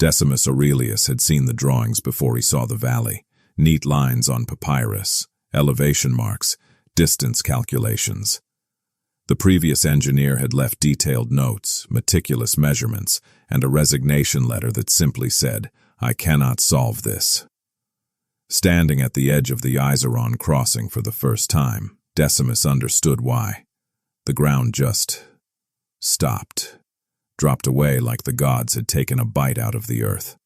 Decimus Aurelius had seen the drawings before he saw the valley. Neat lines on papyrus, elevation marks, distance calculations. The previous engineer had left detailed notes, meticulous measurements, and a resignation letter that simply said, "I cannot solve this." Standing at the edge of the Iseron crossing for the first time, Decimus understood why. The ground just stopped, dropped away like the gods had taken a bite out of the earth.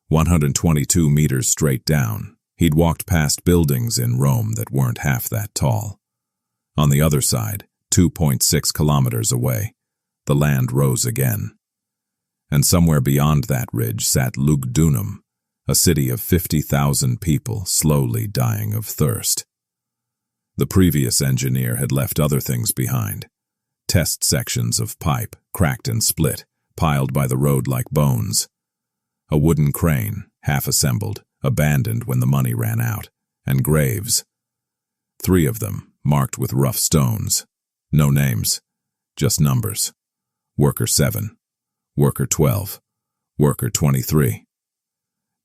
122 meters straight down, he'd walked past buildings in Rome that weren't half that tall. On the other side, 2.6 kilometers away, the land rose again. And somewhere beyond that ridge sat Lugdunum, a city of 50,000 people slowly dying of thirst. The previous engineer had left other things behind. Test sections of pipe, cracked and split, piled by the road like bones. A wooden crane, half-assembled, abandoned when the money ran out, and graves. 3 of them, marked with rough stones. No names, just numbers. Worker 7, Worker 12, Worker 23.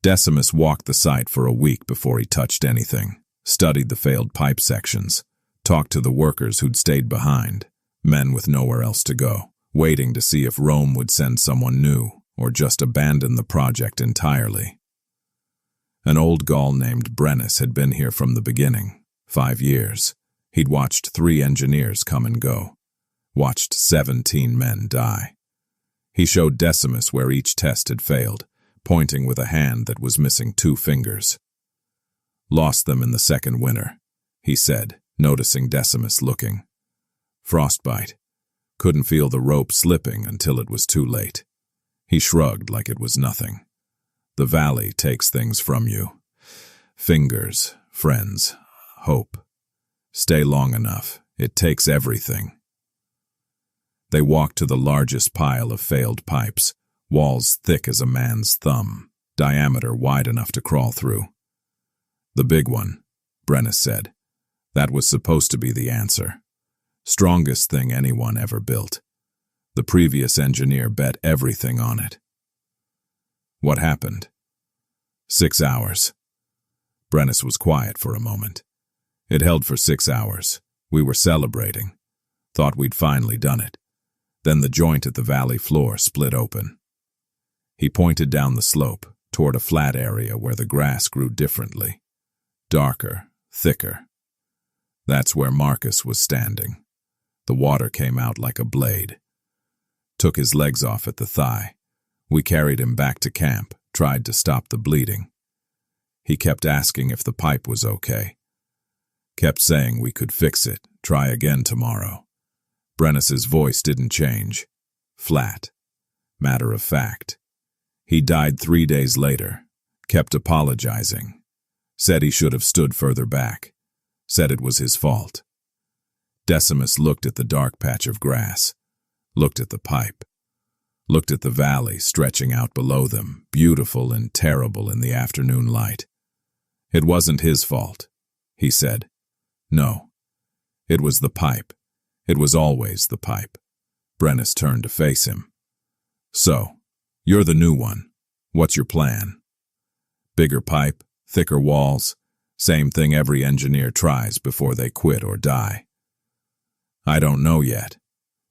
Decimus walked the site for a week before he touched anything, studied the failed pipe sections, talked to the workers who'd stayed behind, men with nowhere else to go, waiting to see if Rome would send someone new or just abandon the project entirely. An old Gaul named Brennus had been here from the beginning, 5 years. He'd watched 3 engineers come and go, watched 17 men die. He showed Decimus where each test had failed, pointing with a hand that was missing 2 fingers. "Lost them in the second winter," he said, noticing Decimus looking. "Frostbite. Couldn't feel the rope slipping until it was too late." He shrugged like it was nothing. "The valley takes things from you. Fingers, friends, hope. Stay long enough. It takes everything." They walked to the largest pile of failed pipes, walls thick as a man's thumb, diameter wide enough to crawl through. "The big one," Brennus said. "That was supposed to be the answer. Strongest thing anyone ever built. The previous engineer bet everything on it." "What happened?" 6 hours. Brennus was quiet for a moment. "It held for 6 hours. We were celebrating. Thought we'd finally done it. Then the joint at the valley floor split open." He pointed down the slope, toward a flat area where the grass grew differently. Darker, thicker. That's where Marcus was standing. The water came out like a blade. Took his legs off at the thigh. We carried him back to camp, tried to stop the bleeding. He kept asking if the pipe was okay. Kept saying we could fix it, try again tomorrow. Brennus's voice didn't change. Flat. Matter of fact. He died 3 days later. Kept apologizing. Said he should have stood further back. Said it was his fault. Decimus looked at the dark patch of grass. Looked at the pipe. Looked at the valley stretching out below them, beautiful and terrible in the afternoon light. "It wasn't his fault," he said. "No. It was the pipe. It was always the pipe." Brennus turned to face him. "So, you're the new one. What's your plan?" "Bigger pipe, thicker walls. Same thing every engineer tries before they quit or die." "I don't know yet."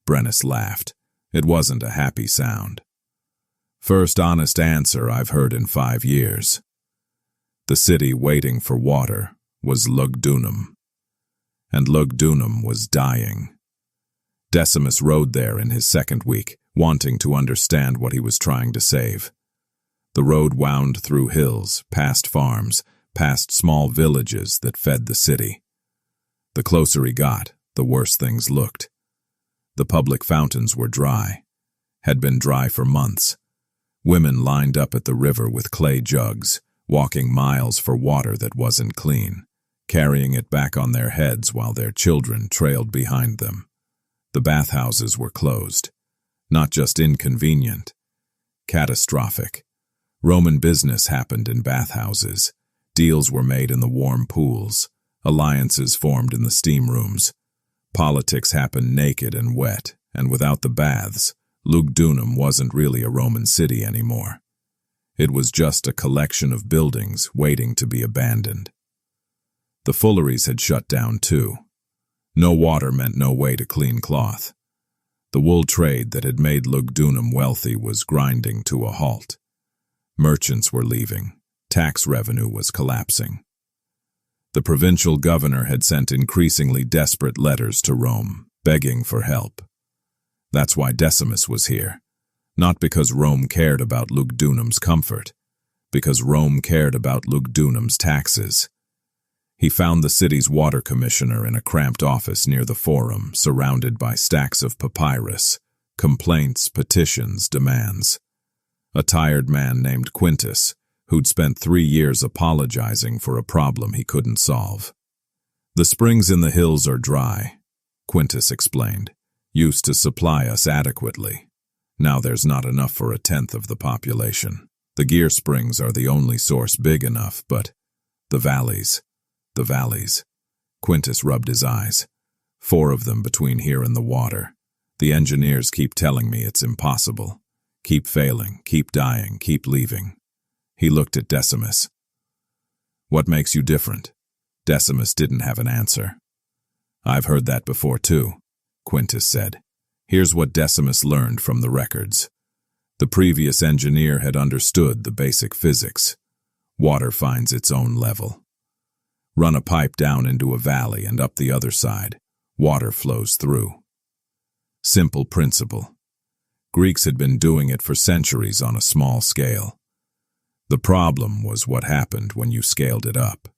Brennus laughed. It wasn't a happy sound. "First honest answer I've heard in 5 years. The city waiting for water was Lugdunum. And Lugdunum was dying." Decimus rode there in his second week, wanting to understand what he was trying to save. The road wound through hills, past farms, past small villages that fed the city. The closer he got, the worse things looked. The public fountains were dry, had been dry for months. Women lined up at the river with clay jugs, walking miles for water that wasn't clean, carrying it back on their heads while their children trailed behind them. The bathhouses were closed. Not just inconvenient, catastrophic. Roman business happened in bathhouses. Deals were made in the warm pools. Alliances formed in the steam rooms. Politics happened naked and wet, and without the baths, Lugdunum wasn't really a Roman city anymore. It was just a collection of buildings waiting to be abandoned. The fulleries had shut down too. No water meant no way to clean cloth. The wool trade that had made Lugdunum wealthy was grinding to a halt. Merchants were leaving. Tax revenue was collapsing. The provincial governor had sent increasingly desperate letters to Rome, begging for help. That's why Decimus was here. Not because Rome cared about Lugdunum's comfort, because Rome cared about Lugdunum's taxes. He found the city's water commissioner in a cramped office near the forum, surrounded by stacks of papyrus, complaints, petitions, demands. A tired man named Quintus, who'd spent 3 years apologizing for a problem he couldn't solve. "The springs in the hills are dry," Quintus explained, "used to supply us adequately. Now there's not enough for 1/10 of the population. The gear springs are the only source big enough, but the valleys. Quintus rubbed his eyes. 4 of them between here and the water. The engineers keep telling me it's impossible. Keep failing, keep dying, keep leaving." He looked at Decimus. "What makes you different?" Decimus didn't have an answer. "I've heard that before too," Quintus said. Here's what Decimus learned from the records. The previous engineer had understood the basic physics. Water finds its own level. Run a pipe down into a valley and up the other side. Water flows through. Simple principle. Greeks had been doing it for centuries on a small scale. The problem was what happened when you scaled it up.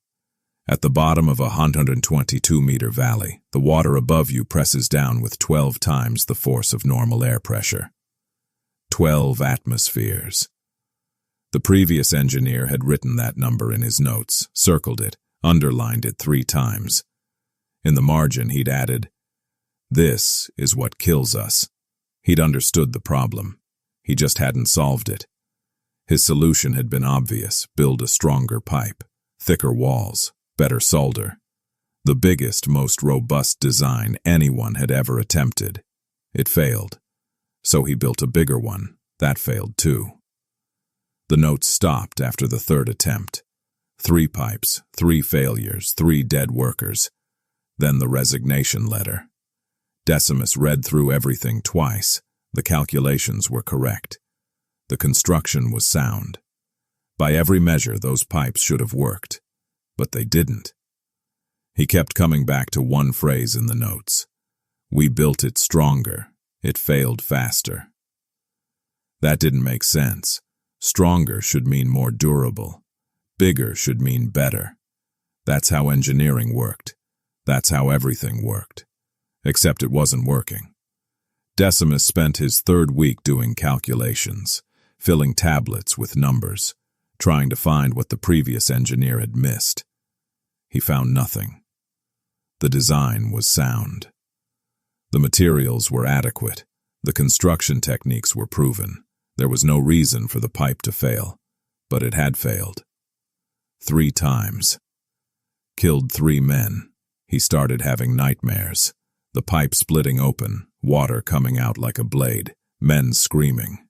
At the bottom of a 122-meter valley, the water above you presses down with 12 times the force of normal air pressure. 12 atmospheres. The previous engineer had written that number in his notes, circled it, underlined it 3 times. In the margin, he'd added, "This is what kills us." He'd understood the problem. He just hadn't solved it. His solution had been obvious: build a stronger pipe, thicker walls, better solder. The biggest, most robust design anyone had ever attempted. It failed. So he built a bigger one. That failed too. The notes stopped after the 3rd attempt. 3 pipes, 3 failures, 3 dead workers. Then the resignation letter. Decimus read through everything twice. The calculations were correct. The construction was sound. By every measure, those pipes should have worked. But they didn't. He kept coming back to one phrase in the notes. "We built it stronger. It failed faster." That didn't make sense. Stronger should mean more durable. Bigger should mean better. That's how engineering worked. That's how everything worked. Except it wasn't working. Decimus spent his 3rd week doing calculations, filling tablets with numbers, trying to find what the previous engineer had missed. He found nothing. The design was sound. The materials were adequate. The construction techniques were proven. There was no reason for the pipe to fail, but it had failed. 3 times. Killed 3 men. He started having nightmares. The pipe splitting open, water coming out like a blade, men screaming.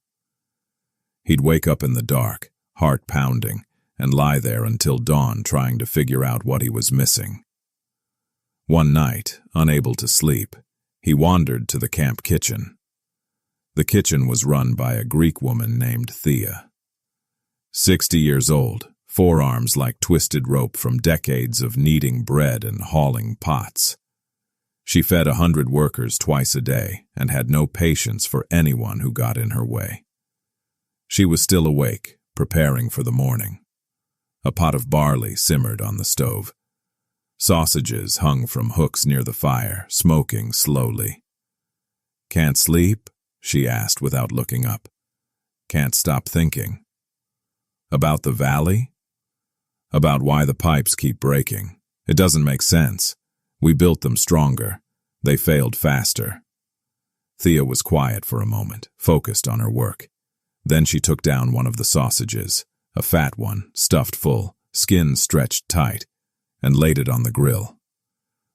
He'd wake up in the dark, heart pounding, and lie there until dawn trying to figure out what he was missing. One night, unable to sleep, he wandered to the camp kitchen. The kitchen was run by a Greek woman named Thea. 60 years old, forearms like twisted rope from decades of kneading bread and hauling pots. She fed 100 workers twice a day and had no patience for anyone who got in her way. She was still awake, preparing for the morning. A pot of barley simmered on the stove. Sausages hung from hooks near the fire, smoking slowly. "Can't sleep?" she asked without looking up. "Can't stop thinking." "About the valley?" "About why the pipes keep breaking. It doesn't make sense. We built them stronger. They failed faster." Thea was quiet for a moment, focused on her work. Then she took down one of the sausages, a fat one, stuffed full, skin stretched tight, and laid it on the grill.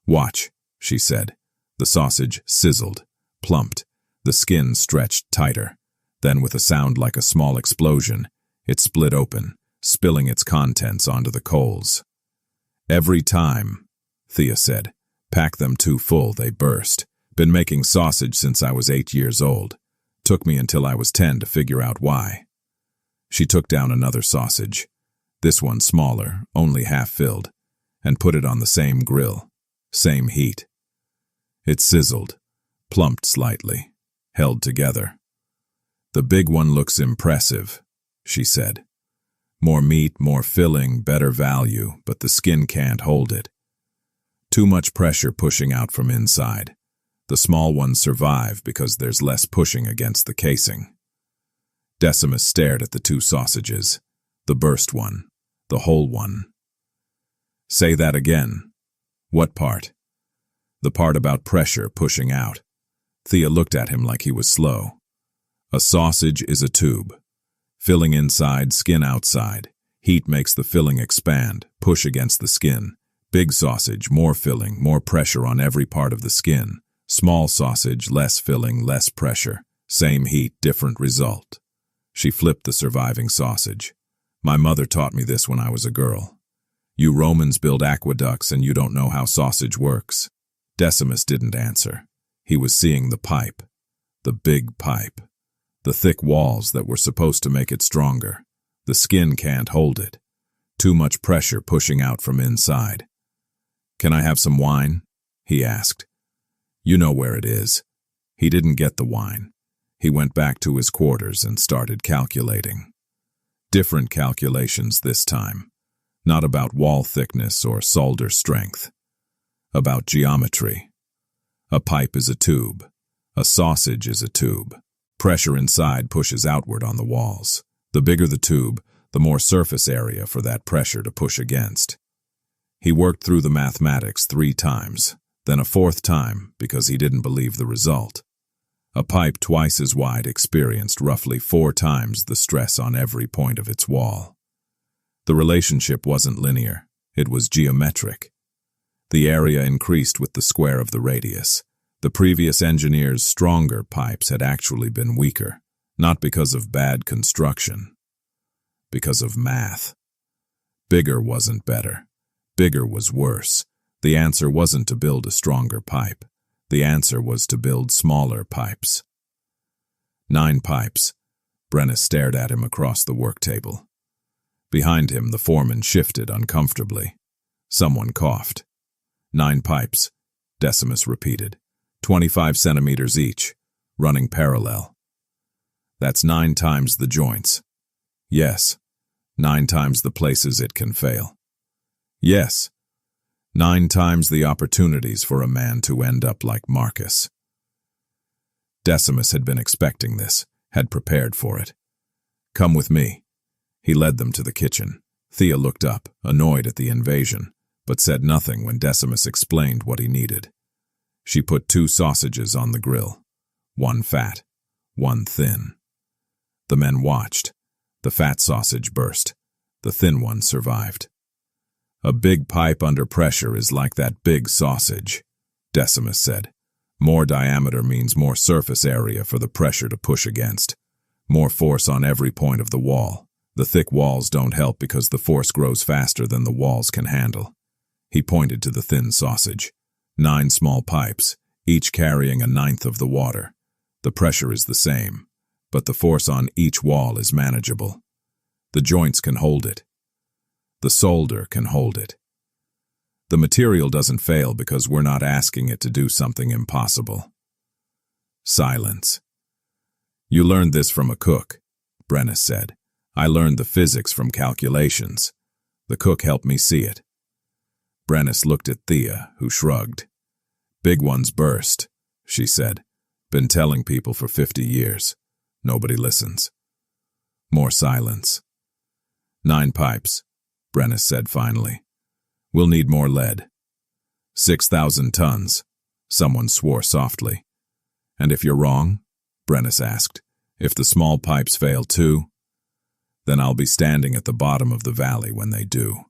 "Watch," she said. The sausage sizzled, plumped. The skin stretched tighter. Then, with a sound like a small explosion, it split open, spilling its contents onto the coals. "Every time," Thea said. "Pack them too full, they burst. Been making sausage since I was 8 years old. Took me until I was 10 to figure out why." She took down another sausage, this one smaller, only half filled, and put it on the same grill, same heat. It sizzled, plumped slightly, held together. "The big one looks impressive," she said. "More meat, more filling, better value, but the skin can't hold it. Too much pressure pushing out from inside. The small ones survive because there's less pushing against the casing." Decimus stared at the 2 sausages, the burst one, the whole one. "Say that again." "What part?" "The part about pressure pushing out." Thea looked at him like he was slow. "A sausage is a tube. Filling inside, skin outside. Heat makes the filling expand, push against the skin. Big sausage, more filling, more pressure on every part of the skin. Small sausage, less filling, less pressure. Same heat, different result." She flipped the surviving sausage. "My mother taught me this when I was a girl. You Romans build aqueducts and you don't know how sausage works." Decimus didn't answer. He was seeing the pipe. The big pipe. The thick walls that were supposed to make it stronger. The skin can't hold it. Too much pressure pushing out from inside. "Can I have some wine?" he asked. "You know where it is." He didn't get the wine. He went back to his quarters and started calculating. Different calculations this time. Not about wall thickness or solder strength. About geometry. A pipe is a tube. A sausage is a tube. Pressure inside pushes outward on the walls. The bigger the tube, the more surface area for that pressure to push against. He worked through the mathematics 3 times, then a 4th time because he didn't believe the result. A pipe twice as wide experienced roughly 4 times the stress on every point of its wall. The relationship wasn't linear, it was geometric. The area increased with the square of the radius. The previous engineer's stronger pipes had actually been weaker, not because of bad construction, because of math. Bigger wasn't better. Bigger was worse. The answer wasn't to build a stronger pipe. The answer was to build smaller pipes. 9 pipes. Brennus stared at him across the work table. Behind him, the foreman shifted uncomfortably. Someone coughed. 9 pipes, Decimus repeated. 25 centimeters each, running parallel. That's 9 times the joints. Yes. 9 times the places it can fail. Yes. 9 times the opportunities for a man to end up like Marcus. Decimus had been expecting this, had prepared for it. "Come with me." He led them to the kitchen. Thea looked up, annoyed at the invasion, but said nothing when Decimus explained what he needed. She put 2 sausages on the grill, 1 fat, 1 thin. The men watched. The fat sausage burst. The thin one survived. "A big pipe under pressure is like that big sausage," Decimus said. "More diameter means more surface area for the pressure to push against. More force on every point of the wall. The thick walls don't help because the force grows faster than the walls can handle." He pointed to the thin sausage. 9 small pipes, each carrying 1/9 of the water. The pressure is the same, but the force on each wall is manageable. The joints can hold it. The solder can hold it. The material doesn't fail because we're not asking it to do something impossible. Silence. "You learned this from a cook," Brennus said. "I learned the physics from calculations. The cook helped me see it." Brennus looked at Thea, who shrugged. "Big ones burst," she said. "Been telling people for 50 years. Nobody listens." More silence. 9 pipes, Brennus said finally. "We'll need more lead." 6,000 tons, someone swore softly. "And if you're wrong?" Brennus asked. "If the small pipes fail too?" "Then I'll be standing at the bottom of the valley when they do.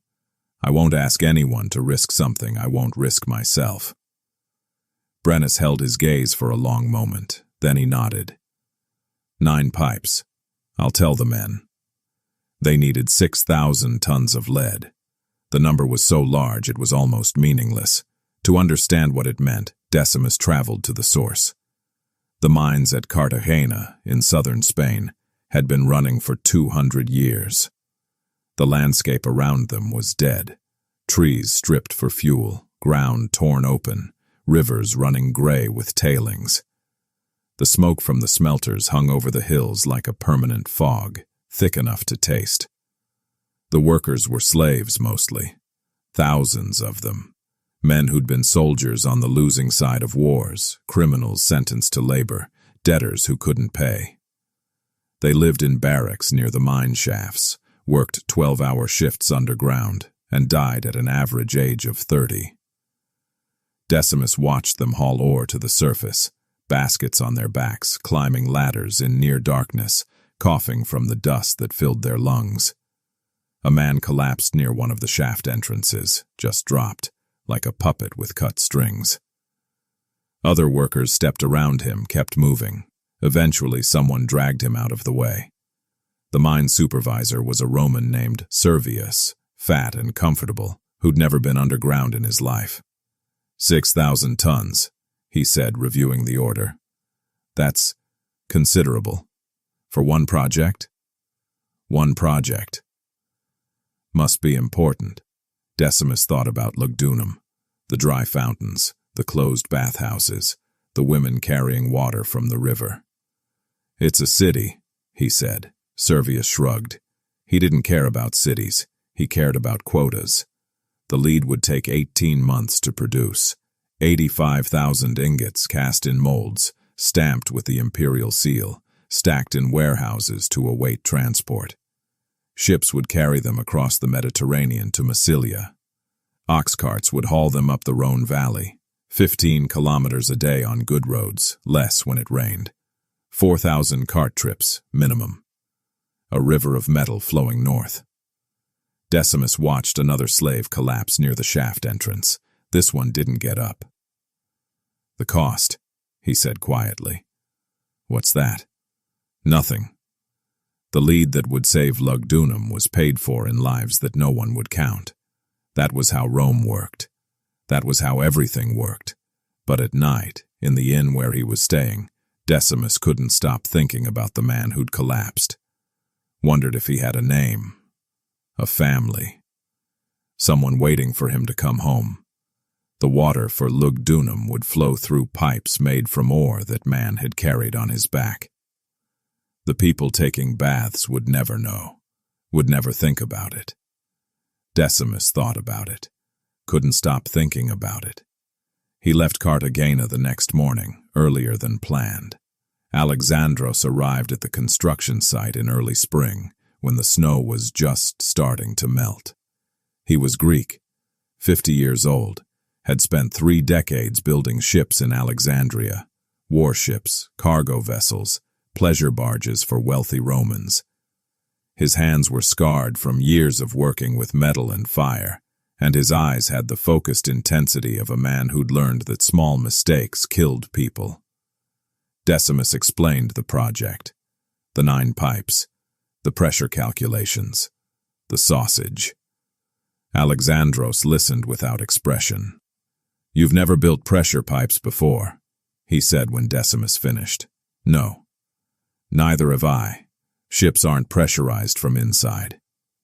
I won't ask anyone to risk something I won't risk myself." Brennus held his gaze for a long moment, Then he nodded. 9 pipes. I'll tell the men. They needed 6,000 tons of lead. The number was so large it was almost meaningless. To understand what it meant, Decimus traveled to the source. The mines at Cartagena, in southern Spain, had been running for 200 years. The landscape around them was dead. Trees stripped for fuel, ground torn open, rivers running gray with tailings. The smoke from the smelters hung over the hills like a permanent fog, thick enough to taste. The workers were slaves mostly, thousands of them. Men who'd been soldiers on the losing side of wars, criminals sentenced to labor, debtors who couldn't pay. They lived in barracks near the mine shafts, worked 12-hour shifts underground, and died at an average age of 30. Decimus watched them haul ore to the surface, baskets on their backs, climbing ladders in near darkness, coughing from the dust that filled their lungs. A man collapsed near one of the shaft entrances, just dropped, like a puppet with cut strings. Other workers stepped around him, kept moving. Eventually, someone dragged him out of the way. The mine supervisor was a Roman named Servius, fat and comfortable, who'd never been underground in his life. 6,000 tons, he said, reviewing the order. That's considerable. For one project? One project. Must be important. Decimus thought about Lugdunum, the dry fountains, the closed bathhouses, the women carrying water from the river. It's a city, he said. Servius shrugged. He didn't care about cities. He cared about quotas. The lead would take 18 months to produce. 85,000 ingots cast in molds, stamped with the imperial seal, stacked in warehouses to await transport. Ships would carry them across the Mediterranean to Massilia. Ox carts would haul them up the Rhone Valley, 15 kilometers a day on good roads, less when it rained. 4,000 cart trips, minimum. A river of metal flowing north. Decimus watched another slave collapse near the shaft entrance. This one didn't get up. The cost, he said quietly. What's that? Nothing. The lead that would save Lugdunum was paid for in lives that no one would count. That was how Rome worked. That was how everything worked. But at night, in the inn where he was staying, Decimus couldn't stop thinking about the man who'd collapsed. Wondered if he had a name. A family. Someone waiting for him to come home. The water for Lugdunum would flow through pipes made from ore that man had carried on his back. The people taking baths would never know, would never think about it. Decimus thought about it, couldn't stop thinking about it. He left Cartagena the next morning, earlier than planned. Alexandros arrived at the construction site in early spring, when the snow was just starting to melt. He was Greek, 50 years old, had spent 3 decades building ships in Alexandria, warships, cargo vessels, pleasure barges for wealthy Romans. His hands were scarred from years of working with metal and fire, and his eyes had the focused intensity of a man who'd learned that small mistakes killed people. Decimus explained the project, the 9 pipes, the pressure calculations, the sausage. Alexandros listened without expression. "You've never built pressure pipes before," he said when Decimus finished. "No. Neither have I. Ships aren't pressurized from inside."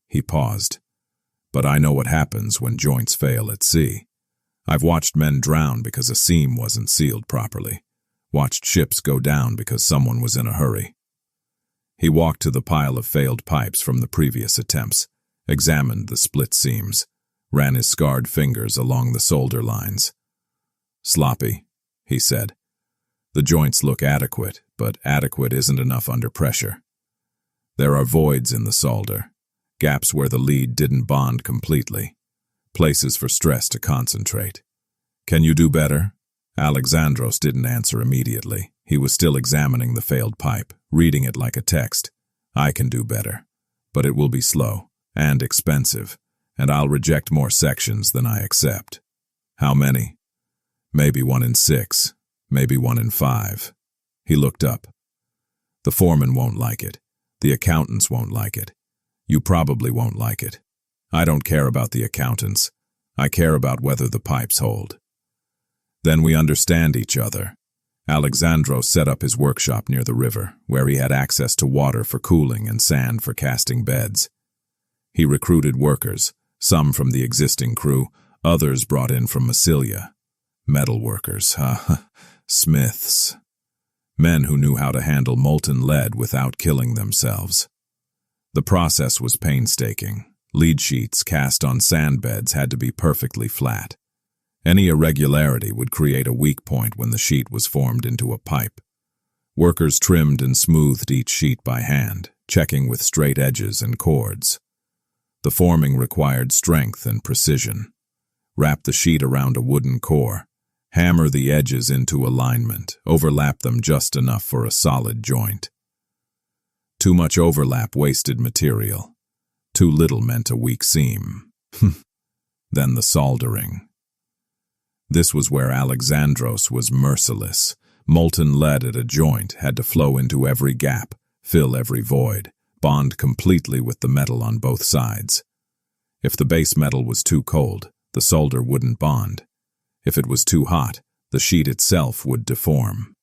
He paused. "But I know what happens when joints fail at sea. I've watched men drown because a seam wasn't sealed properly. Watched ships go down because someone was in a hurry." He walked to the pile of failed pipes from the previous attempts, examined the split seams, ran his scarred fingers along the solder lines. "Sloppy," he said. "The joints look adequate, but adequate isn't enough under pressure. There are voids in the solder, gaps where the lead didn't bond completely, places for stress to concentrate. Can you do better?" Alexandros didn't answer immediately. He was still examining the failed pipe, reading it like a text. "I can do better, but it will be slow and expensive, and I'll reject more sections than I accept." "How many?" "Maybe 1 in 6, maybe 1 in 5. He looked up. The foreman won't like it. The accountants won't like it. You probably won't like it. I don't care about the accountants. I care about whether the pipes hold. Then we understand each other. Alexandros set up his workshop near the river, where he had access to water for cooling and sand for casting beds. He recruited workers, some from the existing crew, others brought in from Massilia. Metal workers, smiths. Men who knew how to handle molten lead without killing themselves. The process was painstaking. Lead sheets cast on sand beds had to be perfectly flat. Any irregularity would create a weak point when the sheet was formed into a pipe. Workers trimmed and smoothed each sheet by hand, checking with straight edges and cords. The forming required strength and precision. Wrap the sheet around a wooden core. Hammer the edges into alignment, overlap them just enough for a solid joint. Too much overlap wasted material. Too little meant a weak seam. Then the soldering. This was where Alexandros was merciless. Molten lead at a joint had to flow into every gap, fill every void, bond completely with the metal on both sides. If the base metal was too cold, the solder wouldn't bond. If it was too hot, the sheet itself would deform.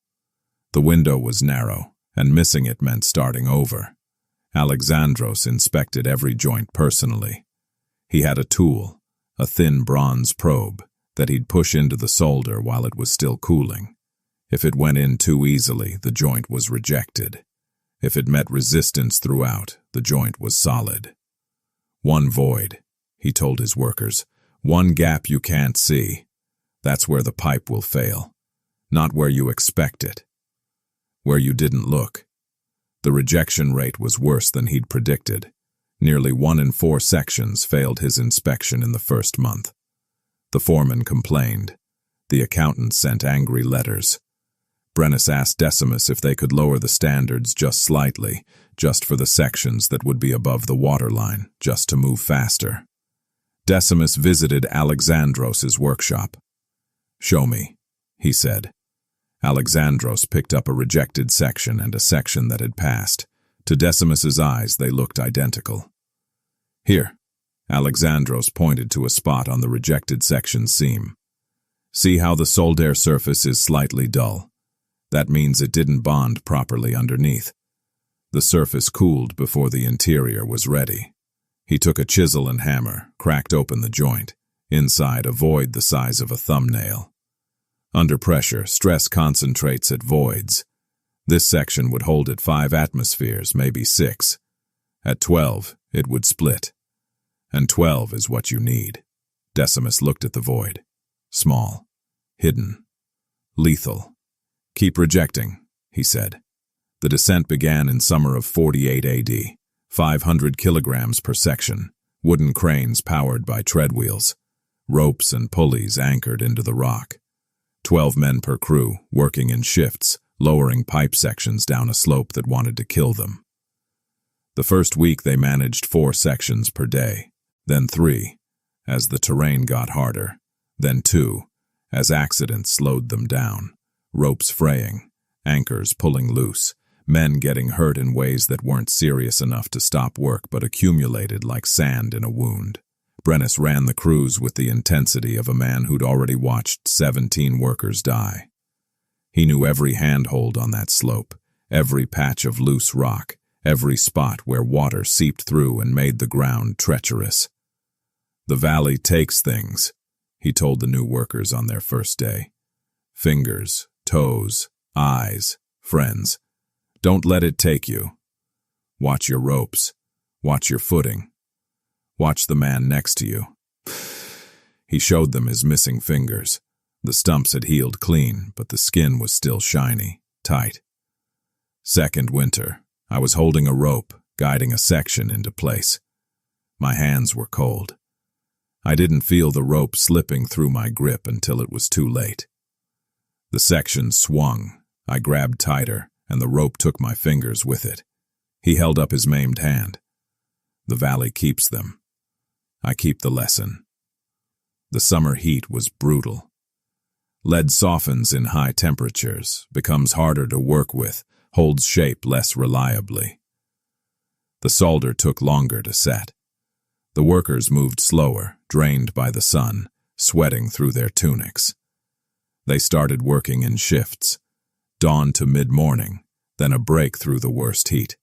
The window was narrow, and missing it meant starting over. Alexandros inspected every joint personally. He had a tool, a thin bronze probe, that he'd push into the solder while it was still cooling. If it went in too easily, the joint was rejected. If it met resistance throughout, the joint was solid. One void, he told his workers, one gap you can't see. That's where the pipe will fail. Not where you expect it. Where you didn't look. The rejection rate was worse than he'd predicted. Nearly 1 in 4 sections failed his inspection in the first month. The foreman complained. The accountant sent angry letters. Brennus asked Decimus if they could lower the standards just slightly, just for the sections that would be above the waterline, just to move faster. Decimus visited Alexandros's workshop. "Show me," he said. Alexandros picked up a rejected section and a section that had passed. To Decimus's eyes, they looked identical. "Here." Alexandros pointed to a spot on the rejected section's seam. "See how the solder surface is slightly dull? That means it didn't bond properly underneath. The surface cooled before the interior was ready." He took a chisel and hammer, cracked open the joint. Inside, a void the size of a thumbnail. Under pressure, stress concentrates at voids. This section would hold at 5 atmospheres, maybe 6. At 12, it would split. And 12 is what you need. Decimus looked at the void. Small. Hidden. Lethal. "Keep rejecting," he said. The descent began in summer of 48 AD. 500 kilograms per section. Wooden cranes powered by tread wheels. Ropes and pulleys anchored into the rock. 12 men per crew, working in shifts, lowering pipe sections down a slope that wanted to kill them. The first week they managed 4 sections per day, then 3, as the terrain got harder, then 2, as accidents slowed them down, ropes fraying, anchors pulling loose, men getting hurt in ways that weren't serious enough to stop work but accumulated like sand in a wound. Brennus ran the crews with the intensity of a man who'd already watched 17 workers die. He knew every handhold on that slope, every patch of loose rock, every spot where water seeped through and made the ground treacherous. "The valley takes things," he told the new workers on their first day. "Fingers, toes, eyes, friends. Don't let it take you. Watch your ropes. Watch your footing. Watch the man next to you." He showed them his missing fingers. The stumps had healed clean, but the skin was still shiny, tight. Second winter, I was holding a rope, guiding a section into place. My hands were cold. I didn't feel the rope slipping through my grip until it was too late. The section swung. I grabbed tighter, and the rope took my fingers with it. He held up his maimed hand. "The valley keeps them. I keep the lesson." The summer heat was brutal. Lead softens in high temperatures, becomes harder to work with, holds shape less reliably. The solder took longer to set. The workers moved slower, drained by the sun, sweating through their tunics. They started working in shifts, dawn to mid-morning, then a break through the worst heat,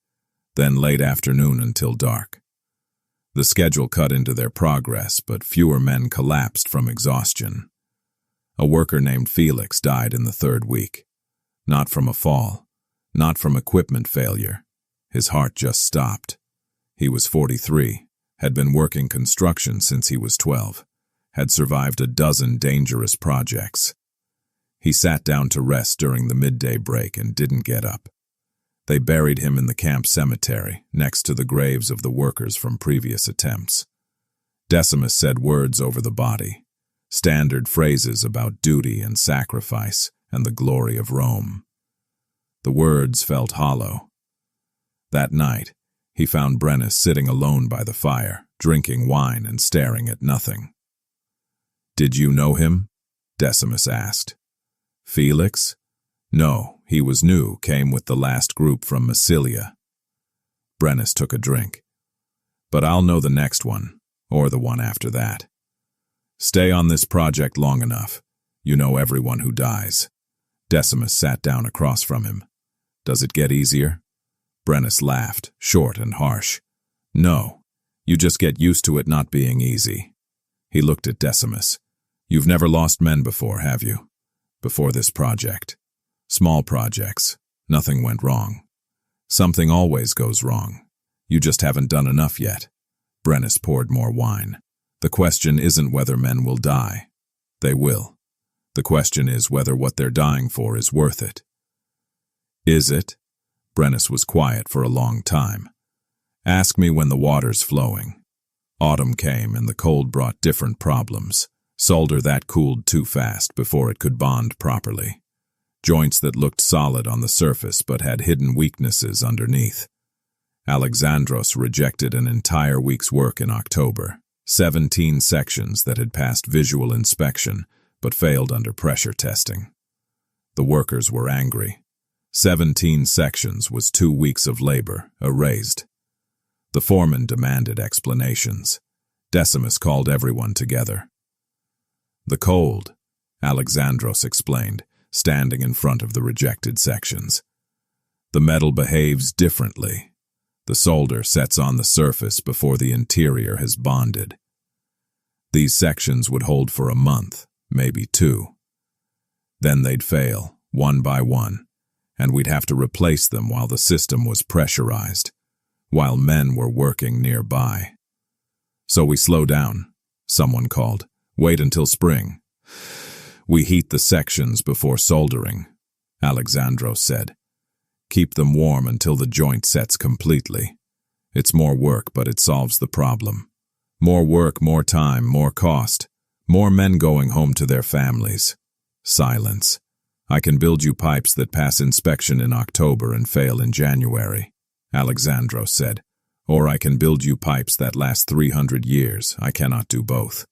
then late afternoon until dark. The schedule cut into their progress, but fewer men collapsed from exhaustion. A worker named Felix died in the third week. Not from a fall, not from equipment failure. His heart just stopped. He was 43, had been working construction since he was 12, had survived a dozen dangerous projects. He sat down to rest during the midday break and didn't get up. They buried him in the camp cemetery, next to the graves of the workers from previous attempts. Decimus said words over the body, standard phrases about duty and sacrifice and the glory of Rome. The words felt hollow. That night, he found Brennus sitting alone by the fire, drinking wine and staring at nothing. "Did you know him?" Decimus asked. "Felix? No, he was new, came with the last group from Massilia." Brennus took a drink. "But I'll know the next one, or the one after that. Stay on this project long enough. You know everyone who dies." Decimus sat down across from him. "Does it get easier?" Brennus laughed, short and harsh. "No, you just get used to it not being easy." He looked at Decimus. "You've never lost men before, have you? Before this project. Small projects. Nothing went wrong. Something always goes wrong. You just haven't done enough yet." Brennus poured more wine. "The question isn't whether men will die. They will. The question is whether what they're dying for is worth it." "Is it?" Brennus was quiet for a long time. "Ask me when the water's flowing." Autumn came and the cold brought different problems. Solder that cooled too fast before it could bond properly. Joints that looked solid on the surface but had hidden weaknesses underneath. Alexandros rejected an entire week's work in October. 17 sections that had passed visual inspection but failed under pressure testing. The workers were angry. 17 sections was 2 weeks of labor, erased. The foreman demanded explanations. Decimus called everyone together. "The cold," Alexandros explained, standing in front of the rejected sections. "The metal behaves differently. The solder sets on the surface before the interior has bonded. These sections would hold for a month, maybe 2. Then they'd fail, one by one, and we'd have to replace them while the system was pressurized, while men were working nearby. So we slow down," someone called. "Wait until spring. We heat the sections before soldering," Alexandros said. "Keep them warm until the joint sets completely. It's more work, but it solves the problem. More work, more time, more cost, more men going home to their families." Silence. "I can build you pipes that pass inspection in October and fail in January," Alexandros said. "Or I can build you pipes that last 300 years. I cannot do both."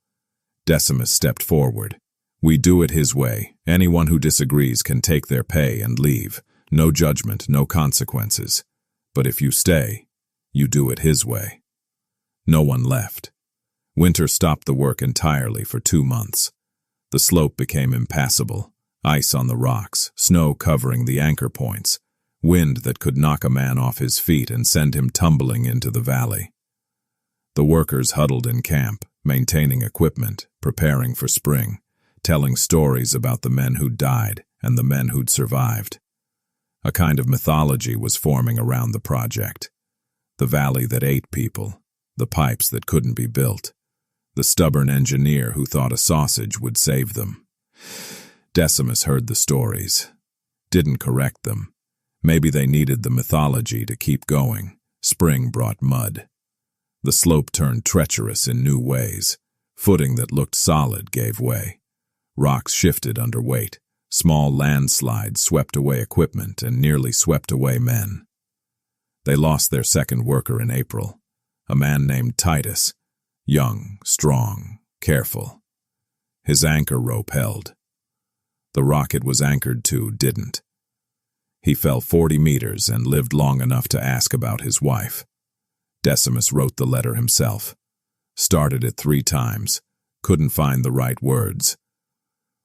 Decimus stepped forward. "We do it his way. Anyone who disagrees can take their pay and leave. No judgment, no consequences. But if you stay, you do it his way." No one left. Winter stopped the work entirely for 2 months. The slope became impassable. Ice on the rocks, snow covering the anchor points, wind that could knock a man off his feet and send him tumbling into the valley. The workers huddled in camp, maintaining equipment, preparing for spring, telling stories about the men who'd died and the men who'd survived. A kind of mythology was forming around the project. The valley that ate people, the pipes that couldn't be built, the stubborn engineer who thought a sausage would save them. Decimus heard the stories, didn't correct them. Maybe they needed the mythology to keep going. Spring brought mud. The slope turned treacherous in new ways. Footing that looked solid gave way. Rocks shifted under weight. Small landslides swept away equipment and nearly swept away men. They lost their second worker in April, a man named Titus, young, strong, careful. His anchor rope held. the rocket was anchored to didn't. He fell 40 meters and lived long enough to ask about his wife. Decimus wrote the letter himself. Started it 3 times. Couldn't find the right words.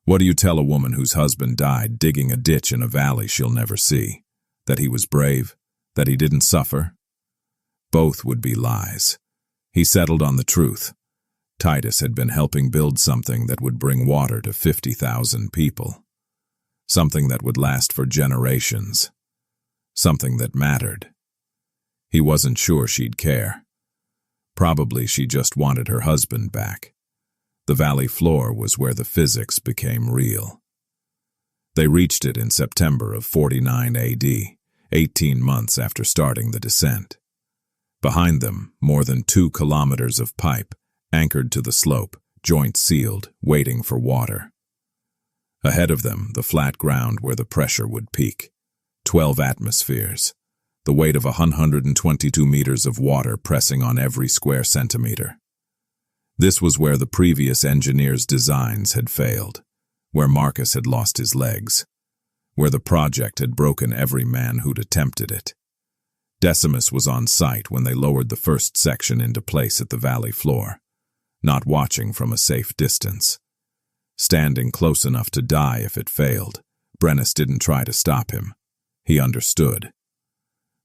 What do you tell a woman whose husband died digging a ditch in a valley she'll never see? That he was brave? That he didn't suffer? Both would be lies. He settled on the truth. Titus had been helping build something that would bring water to 50,000 people. Something that would last for generations. Something that mattered. He wasn't sure she'd care. Probably she just wanted her husband back. The valley floor was where the physics became real. They reached it in September of 49 AD, 18 months after starting the descent. Behind them, more than 2 kilometers of pipe, anchored to the slope, joints sealed, waiting for water. Ahead of them, the flat ground where the pressure would peak. 12 atmospheres. The weight of 122 meters of water pressing on every square centimeter. This was where the previous engineers' designs had failed, where Marcus had lost his legs, where the project had broken every man who'd attempted it. Decimus was on site when they lowered the first section into place at the valley floor, not watching from a safe distance. Standing close enough to die if it failed, Brennus didn't try to stop him. He understood.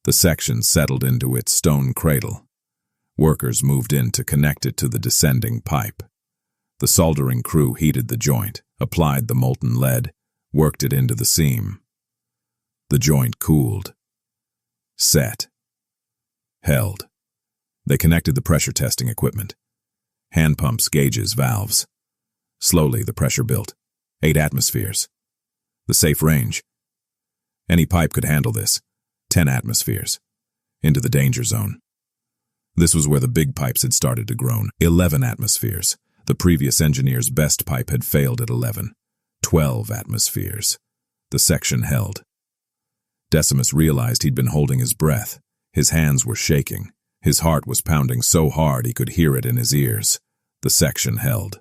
The section settled into its stone cradle. Workers moved in to connect it to the descending pipe. The soldering crew heated the joint, applied the molten lead, worked it into the seam. The joint cooled. Set. Held. They connected the pressure testing equipment. Hand pumps, gauges, valves. Slowly the pressure built. 8 atmospheres. The safe range. Any pipe could handle this. 10 atmospheres. Into the danger zone. This was where the big pipes had started to groan. 11 atmospheres. The previous engineer's best pipe had failed at 11. 12 atmospheres. The section held. Decimus realized he'd been holding his breath. His hands were shaking. His heart was pounding so hard he could hear it in his ears. The section held.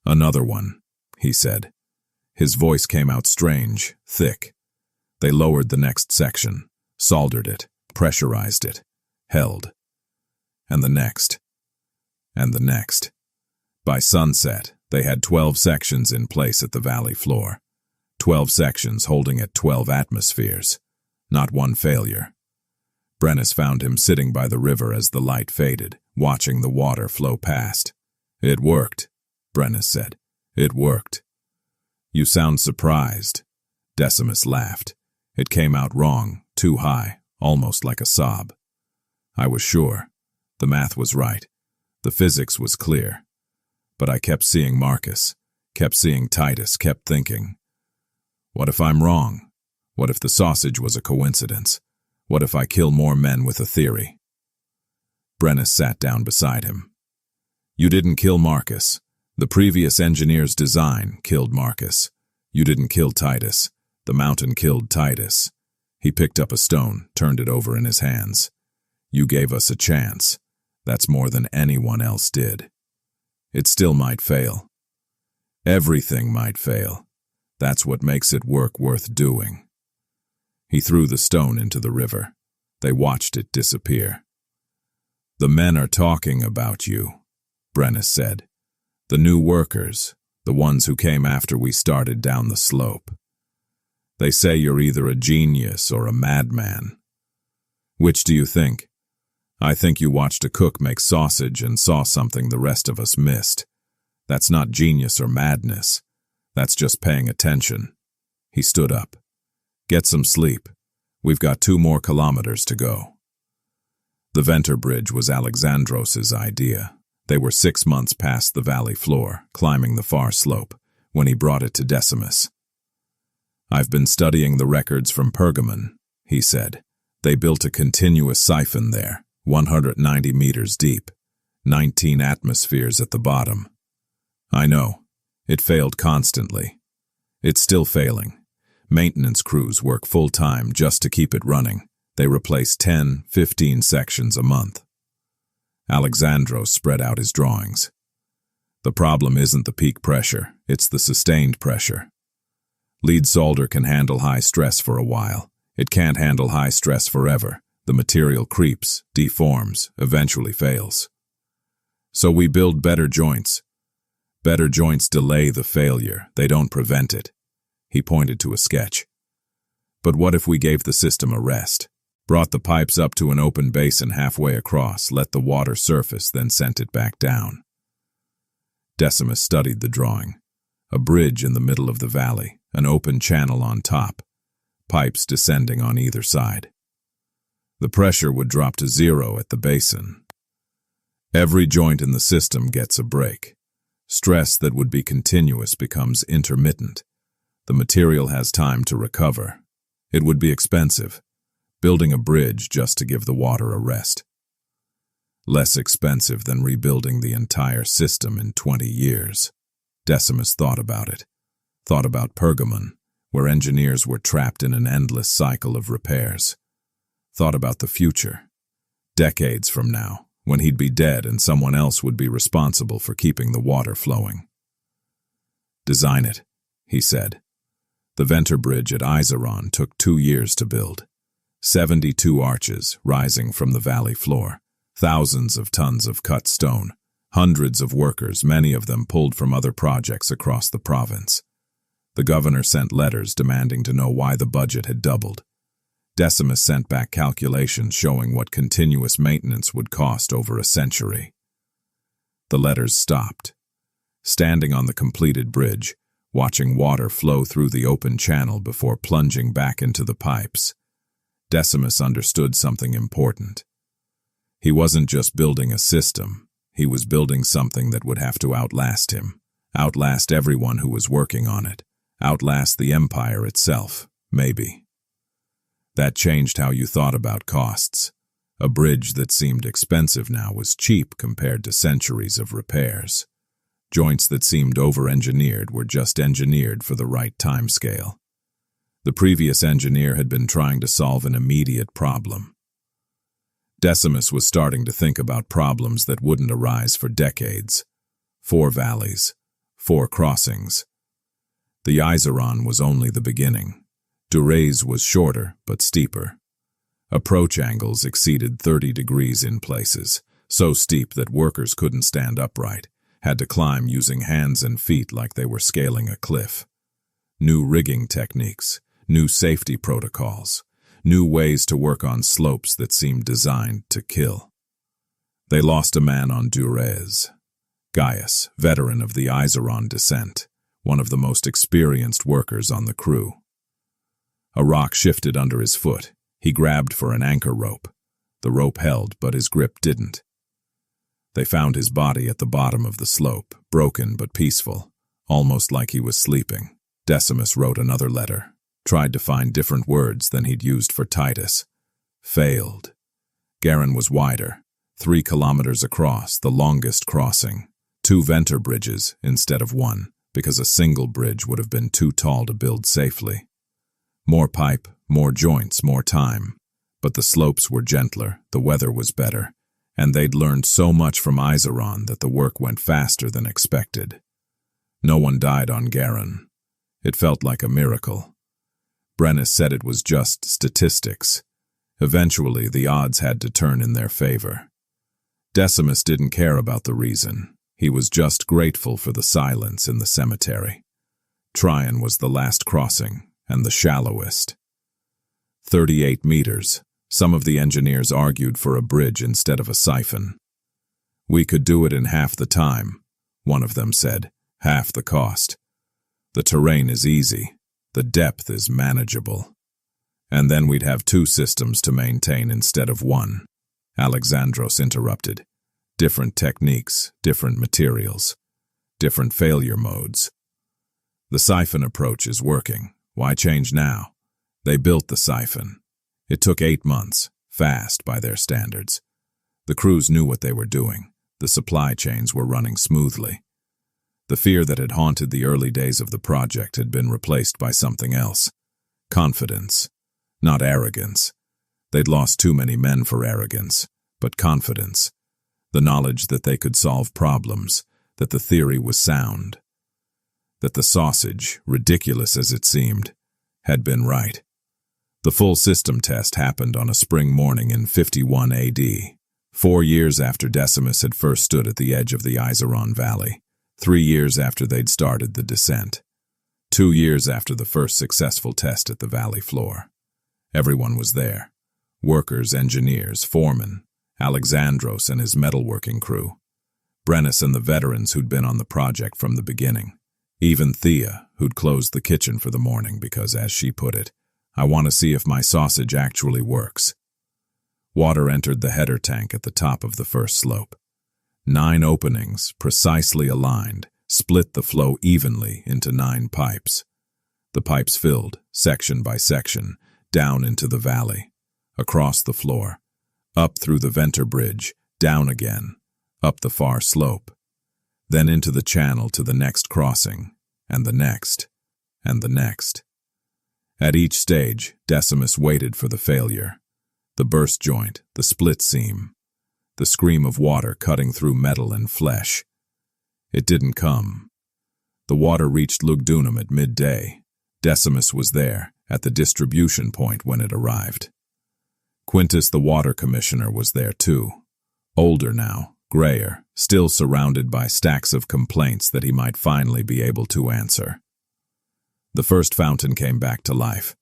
Another one, he said. His voice came out strange, thick. They lowered the next section, soldered it, pressurized it, held. And the next. And the next. By sunset, they had 12 sections in place at the valley floor. 12 sections holding at 12 atmospheres. Not one failure. Brennus found him sitting by the river as the light faded, watching the water flow past. It worked, Brennus said. It worked. You sound surprised. Decimus laughed. It came out wrong, too high, almost like a sob. I was sure. The math was right. The physics was clear. But I kept seeing Marcus, kept seeing Titus, kept thinking, what if I'm wrong? What if the sausage was a coincidence? What if I kill more men with a theory? Brennus sat down beside him. You didn't kill Marcus. The previous engineer's design killed Marcus. You didn't kill Titus. The mountain killed Titus. He picked up a stone, turned it over in his hands. You gave us a chance. That's more than anyone else did. It still might fail. Everything might fail. That's what makes it work worth doing. He threw the stone into the river. They watched it disappear. The men are talking about you, Brennus said. The new workers, the ones who came after we started down the slope. They say you're either a genius or a madman. Which do you think? I think you watched a cook make sausage and saw something the rest of us missed. That's not genius or madness. That's just paying attention. He stood up. Get some sleep. We've got 2 more kilometers to go. The Venter Bridge was Alexandros's idea. They were 6 months past the valley floor, climbing the far slope, when he brought it to Decimus. I've been studying the records from Pergamon, he said. They built a continuous siphon there, 190 meters deep, 19 atmospheres at the bottom. I know. It failed constantly. It's still failing. Maintenance crews work full-time just to keep it running. They replace 10, 15 sections a month. Alexandros spread out his drawings. The problem isn't the peak pressure, it's the sustained pressure. Lead solder can handle high stress for a while. It can't handle high stress forever. The material creeps, deforms, eventually fails. So we build better joints. Better joints delay the failure. They don't prevent it. He pointed to a sketch. But what if we gave the system a rest? Brought the pipes up to an open basin halfway across, let the water surface, then sent it back down. Decimus studied the drawing. A bridge in the middle of the valley, an open channel on top, pipes descending on either side. The pressure would drop to 0 at the basin. Every joint in the system gets a break. Stress that would be continuous becomes intermittent. The material has time to recover. It would be expensive, building a bridge just to give the water a rest. Less expensive than rebuilding the entire system in 20 years. Decimus thought about it. Thought about Pergamon, where engineers were trapped in an endless cycle of repairs. Thought about the future. Decades from now, when he'd be dead and someone else would be responsible for keeping the water flowing. Design it, he said. The Venter Bridge at Iseron took 2 years to build. 72 arches rising from the valley floor. Thousands of tons of cut stone. Hundreds of workers, many of them pulled from other projects across the province. The governor sent letters demanding to know why the budget had doubled. Decimus sent back calculations showing what continuous maintenance would cost over a century. The letters stopped. Standing on the completed bridge, watching water flow through the open channel before plunging back into the pipes, Decimus understood something important. He wasn't just building a system, he was building something that would have to outlast him, outlast everyone who was working on it, outlast the empire itself, maybe. That changed how you thought about costs. A bridge that seemed expensive now was cheap compared to centuries of repairs. Joints that seemed over-engineered were just engineered for the right timescale. The previous engineer had been trying to solve an immediate problem. Decimus was starting to think about problems that wouldn't arise for decades. 4 valleys, 4 crossings. The Iseron was only the beginning. Duray's was shorter but steeper. Approach angles exceeded 30 degrees in places, so steep that workers couldn't stand upright, had to climb using hands and feet like they were scaling a cliff. New rigging techniques, new safety protocols, new ways to work on slopes that seemed designed to kill. They lost a man on Duray's. Gaius, veteran of the Iseron descent, one of the most experienced workers on the crew. A rock shifted under his foot. He grabbed for an anchor rope. The rope held, but his grip didn't. They found his body at the bottom of the slope, broken but peaceful, almost like he was sleeping. Decimus wrote another letter, tried to find different words than he'd used for Titus. Failed. Garin was wider, 3 kilometers across, the longest crossing. 2 Venter bridges instead of 1, because a single bridge would have been too tall to build safely. More pipe, more joints, more time. But the slopes were gentler, the weather was better, and they'd learned so much from Iseron that the work went faster than expected. No one died on Garin. It felt like a miracle. Brennus said it was just statistics. Eventually, the odds had to turn in their favor. Decimus didn't care about the reason. He was just grateful for the silence in the cemetery. Tryon was the last crossing, and the shallowest. 38 meters. Some of the engineers argued for a bridge instead of a siphon. We could do it in half the time, one of them said, half the cost. The terrain is easy. The depth is manageable. And then we'd have 2 systems to maintain instead of 1. Alexandros interrupted. Different techniques, different materials, different failure modes. The siphon approach is working. Why change now? They built the siphon. It took 8 months, fast by their standards. The crews knew what they were doing. The supply chains were running smoothly. The fear that had haunted the early days of the project had been replaced by something else. Confidence, not arrogance. They'd lost too many men for arrogance, but confidence. The knowledge that they could solve problems, that the theory was sound. that the sausage, ridiculous as it seemed, had been right. The full system test happened on a spring morning in 51 AD, 4 years after Decimus had first stood at the edge of the Iseron Valley, 3 years after they'd started the descent, 2 years after the first successful test at the valley floor. Everyone was there. Workers, engineers, foremen, Alexandros and his metalworking crew, Brennus and the veterans who'd been on the project from the beginning, even Thea, who'd closed the kitchen for the morning because, as she put it, "I want to see if my sausage actually works." Water entered the header tank at the top of the first slope. 9 openings, precisely aligned, split the flow evenly into 9 pipes. The pipes filled, section by section, down into the valley, across the floor, up through the venter bridge, down again, up the far slope, then into the channel to the next crossing, and the next, and the next. At each stage, Decimus waited for the failure, the burst joint, the split seam, the scream of water cutting through metal and flesh. It didn't come. The water reached Lugdunum at midday. Decimus was there, at the distribution point when it arrived. Quintus, the water commissioner, was there too. Older now, grayer, still surrounded by stacks of complaints that he might finally be able to answer. The first fountain came back to life,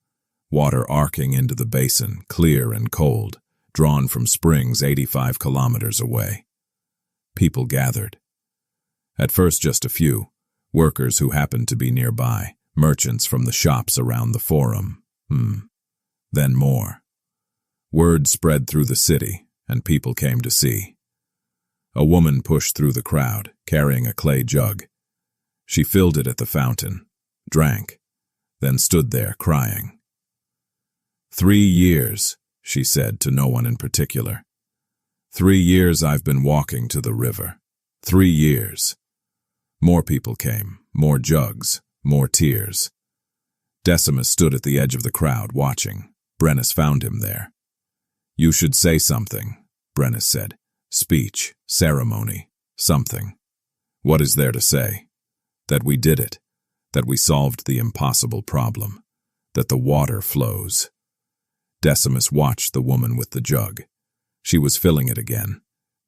water arcing into the basin, clear and cold, drawn from springs 85 kilometers away. People gathered. At first just a few, workers who happened to be nearby, merchants from the shops around the forum. Then more. Word spread through the city, and people came to see. A woman pushed through the crowd, carrying a clay jug. She filled it at the fountain, drank, then stood there crying. 3 years, she said to no one in particular. 3 years I've been walking to the river. 3 years. More people came, more jugs, more tears. Decimus stood at the edge of the crowd, watching. Brennus found him there. "You should say something," Brennus said. "Speech, ceremony, something." "What is there to say?" "That we did it, that we solved the impossible problem, that the water flows." Decimus watched the woman with the jug. She was filling it again,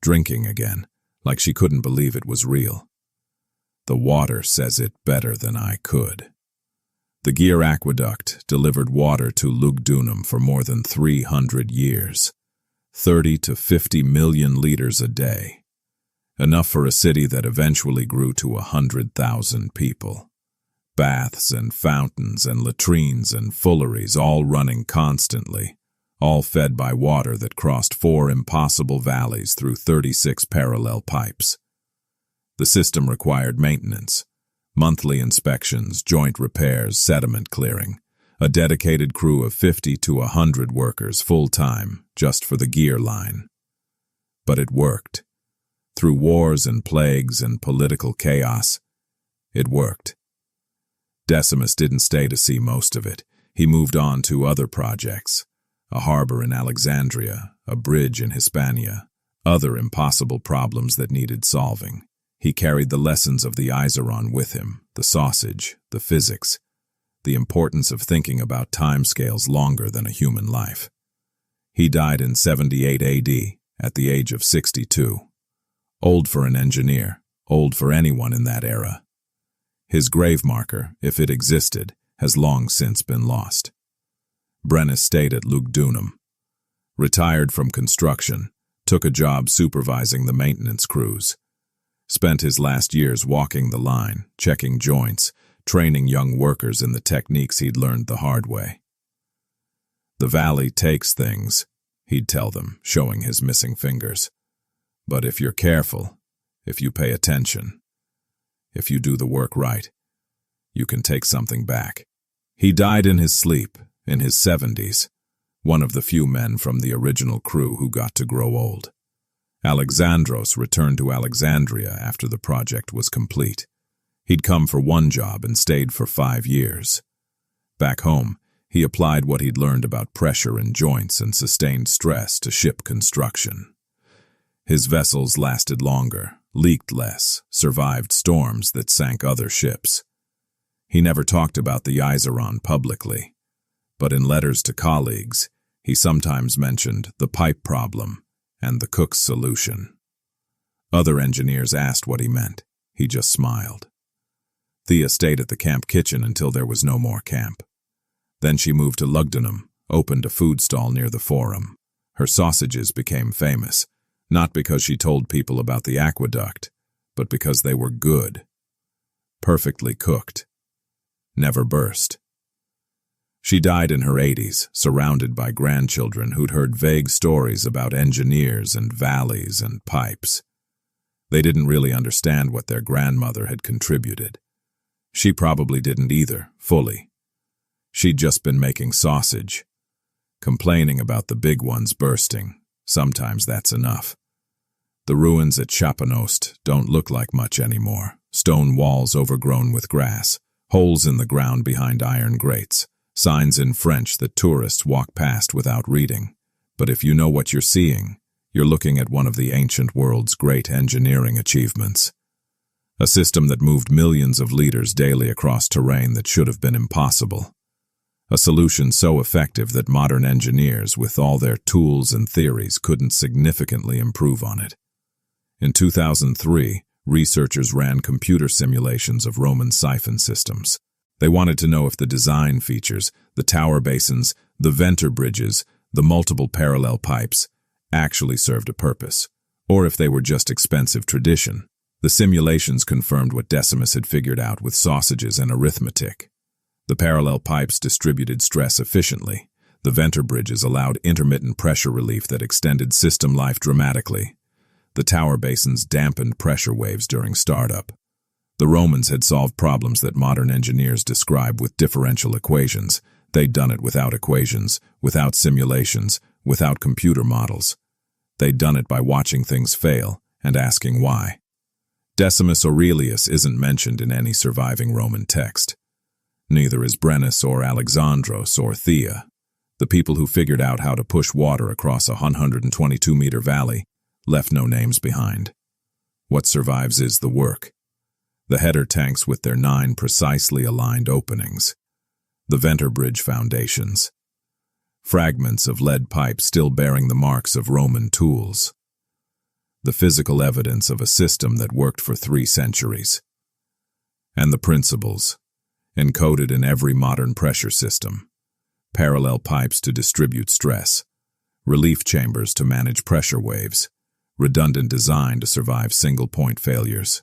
drinking again, like she couldn't believe it was real. "The water says it better than I could." The Gear Aqueduct delivered water to Lugdunum for more than 300 years, 30 to 50 million liters a day, enough for a city that eventually grew to 100,000 people. Baths and fountains and latrines and fulleries all running constantly, all fed by water that crossed 4 impossible valleys through 36 parallel pipes. The system required maintenance, monthly inspections, joint repairs, sediment clearing, a dedicated crew of 50 to 100 workers full-time just for the gear line. But it worked. Through wars and plagues and political chaos, it worked. Decimus didn't stay to see most of it. He moved on to other projects, a harbor in Alexandria, a bridge in Hispania, other impossible problems that needed solving. He carried the lessons of the Iseron with him, the sausage, the physics, the importance of thinking about timescales longer than a human life. He died in 78 AD, at the age of 62. Old for an engineer, old for anyone in that era. His grave marker, if it existed, has long since been lost. Brennus stayed at Lugdunum. Retired from construction, took a job supervising the maintenance crews. Spent his last years walking the line, checking joints, training young workers in the techniques he'd learned the hard way. "The valley takes things," he'd tell them, showing his missing fingers. "But if you're careful, if you pay attention, if you do the work right, you can take something back." He died in his sleep, in his 70s, one of the few men from the original crew who got to grow old. Alexandros returned to Alexandria after the project was complete. He'd come for one job and stayed for 5 years. Back home, he applied what he'd learned about pressure in joints and sustained stress to ship construction. His vessels lasted longer, leaked less, survived storms that sank other ships. He never talked about the Iseron publicly, but in letters to colleagues, he sometimes mentioned the pipe problem and the cook's solution. Other engineers asked what he meant. He just smiled. Thea stayed at the camp kitchen until there was no more camp. Then she moved to Lugdunum, opened a food stall near the forum. Her sausages became famous, not because she told people about the aqueduct, but because they were good. Perfectly cooked. Never burst. She died in her 80s, surrounded by grandchildren who'd heard vague stories about engineers and valleys and pipes. They didn't really understand what their grandmother had contributed. She probably didn't either, fully. She'd just been making sausage. Complaining about the big ones bursting. Sometimes that's enough. The ruins at Chapanost don't look like much anymore. Stone walls overgrown with grass, holes in the ground behind iron grates, signs in French that tourists walk past without reading. But if you know what you're seeing, you're looking at one of the ancient world's great engineering achievements. A system that moved millions of liters daily across terrain that should have been impossible. A solution so effective that modern engineers, with all their tools and theories, couldn't significantly improve on it. In 2003, researchers ran computer simulations of Roman siphon systems. They wanted to know if the design features, the tower basins, the venter bridges, the multiple parallel pipes, actually served a purpose, or if they were just expensive tradition. The simulations confirmed what Decimus had figured out with sausages and arithmetic. The parallel pipes distributed stress efficiently. The venter bridges allowed intermittent pressure relief that extended system life dramatically. The tower basins dampened pressure waves during startup. The Romans had solved problems that modern engineers describe with differential equations. They'd done it without equations, without simulations, without computer models. They'd done it by watching things fail and asking why. Decimus Aurelius isn't mentioned in any surviving Roman text. Neither is Brennus or Alexandros or Thea. The people who figured out how to push water across a 122-meter valley left no names behind. What survives is the work. The header tanks with their 9 precisely aligned openings. The venter bridge foundations. Fragments of lead pipe still bearing the marks of Roman tools. The physical evidence of a system that worked for 3 centuries. And the principles, encoded in every modern pressure system. Parallel pipes to distribute stress. Relief chambers to manage pressure waves. Redundant design to survive single-point failures.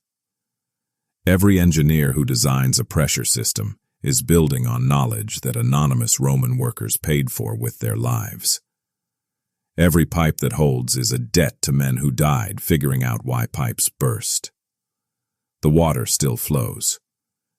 Every engineer who designs a pressure system is building on knowledge that anonymous Roman workers paid for with their lives. Every pipe that holds is a debt to men who died figuring out why pipes burst. The water still flows.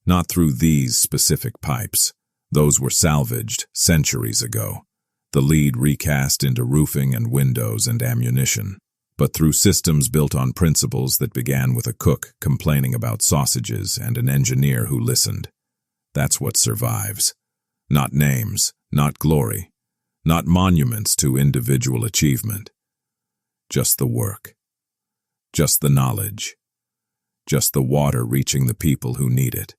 Not through these specific pipes. Those were salvaged centuries ago. The lead recast into roofing and windows and ammunition. But through systems built on principles that began with a cook complaining about sausages and an engineer who listened. That's what survives. Not names, not glory, not monuments to individual achievement. Just the work. Just the knowledge. Just the water reaching the people who need it.